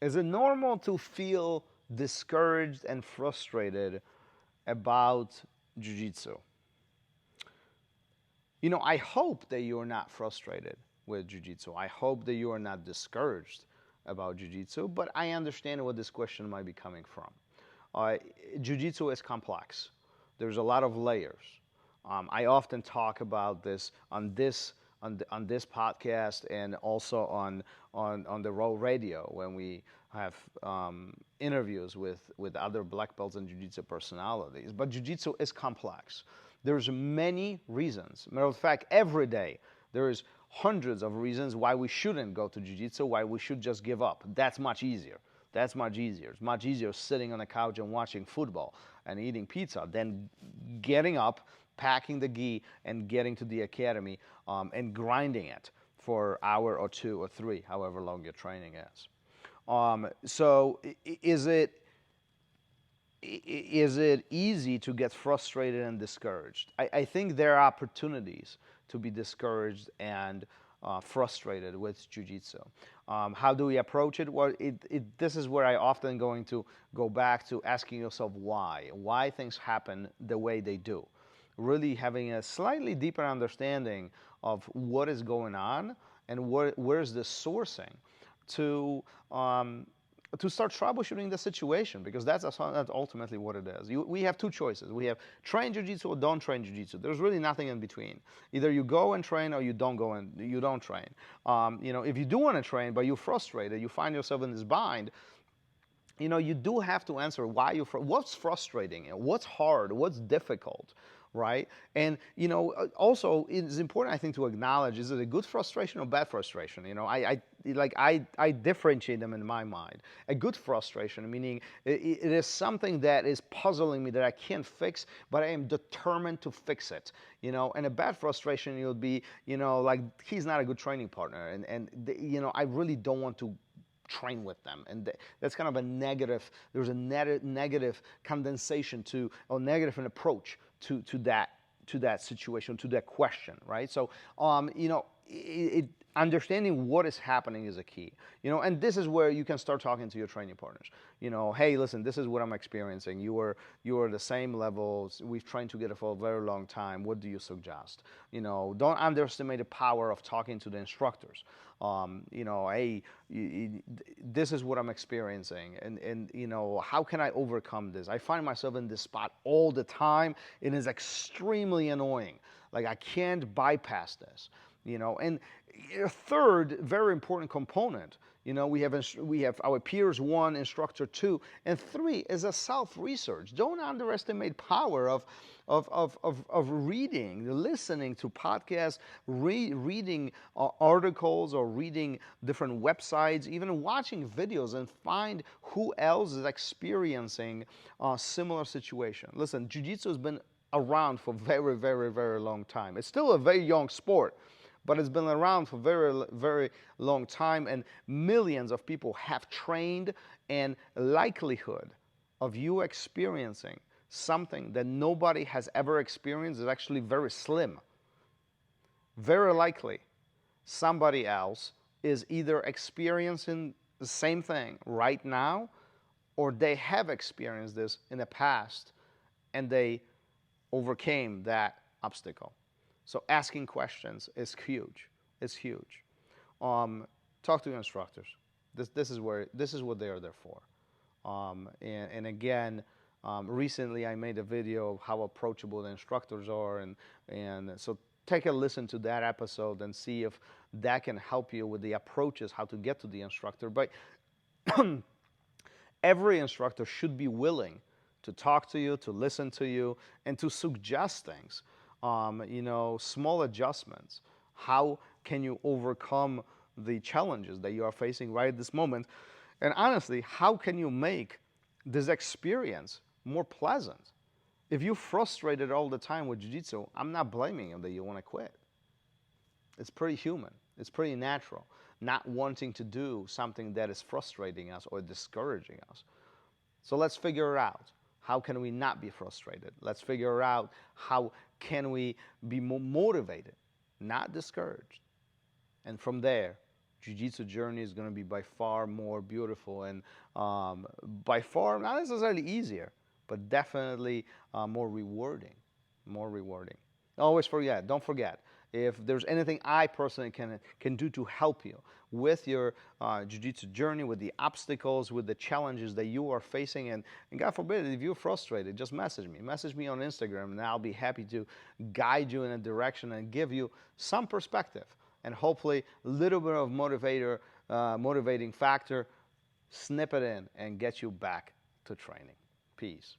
Is it normal to feel discouraged and frustrated about jiu-jitsu? I hope that you're not frustrated with jiu-jitsu. I hope that you are not discouraged about jiu-jitsu, but I understand where this question might be coming from. Uh, Jiu-jitsu is complex. There's a lot of layers. I often talk about this on this podcast and also on the Raw Radio when we have interviews with other black belts and jiu-jitsu personalities. But jiu-jitsu is complex. There's many reasons. Matter of fact, every day there is hundreds of reasons why we shouldn't go to jiu-jitsu, why we should just give up. That's much easier. That's much easier. It's much easier sitting on the couch and watching football and eating pizza than getting up, packing the gi, and getting to the academy and grinding it for an hour or two or three, however long your training is. So is it easy to get frustrated and discouraged? I think there are opportunities to be discouraged and frustrated with jiu-jitsu. How do we approach it? Well, this is where I often going to go back to asking yourself why things happen the way they do. Really having a slightly deeper understanding of what is going on and where's the sourcing to to start troubleshooting the situation, because that's ultimately what it is. We have two choices. We have train jiu-jitsu or don't train jiu-jitsu. There's really nothing in between. Either you go and train or you don't go and you don't train. If you do want to train but you're frustrated, you find yourself in this bind, you do have to answer what's frustrating, what's hard, what's difficult, right? And also it's important, I think, to acknowledge: is it a good frustration or bad frustration? I differentiate them in my mind. A good frustration, meaning it is something that is puzzling me that I can't fix, but I am determined to fix it. And a bad frustration, you'll be, like, he's not a good training partner, and I really don't want to train with them, and that's kind of a negative. There's a negative condensation to, or negative an approach to that situation, to that question, right? So understanding what is happening is a key. And this is where you can start talking to your training partners. Hey, listen, this is what I'm experiencing. You are the same levels. We've trained together for a very long time. What do you suggest? Don't underestimate the power of talking to the instructors. Hey, this is what I'm experiencing, and how can I overcome this? I find myself in this spot all the time. It is extremely annoying. Like, I can't bypass this. And a third very important component, we have our peers 1, instructor 2, and 3 is a self-research. Don't underestimate power of reading, listening to podcasts, reading articles, or reading different websites, even watching videos, and find who else is experiencing a similar situation. Listen, jiu-jitsu has been around for very, very, very long time. It's still a very young sport, but it's been around for very, very long time, and millions of people have trained, and likelihood of you experiencing something that nobody has ever experienced is actually very slim. Very likely somebody else is either experiencing the same thing right now, or they have experienced this in the past and they overcame that obstacle. So asking questions is huge. It's huge. Talk to your instructors. This is what they are there for. And again, recently I made a video of how approachable the instructors are, and so take a listen to that episode and see if that can help you with the approaches, how to get to the instructor. But every instructor should be willing to talk to you, to listen to you, and to suggest things. Small adjustments. How can you overcome the challenges that you are facing right at this moment? And honestly, how can you make this experience more pleasant? If you're frustrated all the time with jiu-jitsu, I'm not blaming you that you want to quit. It's pretty human. It's pretty natural, not wanting to do something that is frustrating us or discouraging us. So let's figure it out. How can we not be frustrated? Let's figure out how can we be more motivated, not discouraged. And from there, Jiu-Jitsu journey is going to be by far more beautiful and by far not necessarily easier, but definitely more rewarding. More rewarding. Always forget, don't forget, if there's anything I personally can do to help you with your jiu-jitsu journey, with the obstacles, with the challenges that you are facing, and God forbid, if you're frustrated, just message me. Message me on Instagram, and I'll be happy to guide you in a direction and give you some perspective, and hopefully a little bit of motivating factor, snip it in and get you back to training. Peace.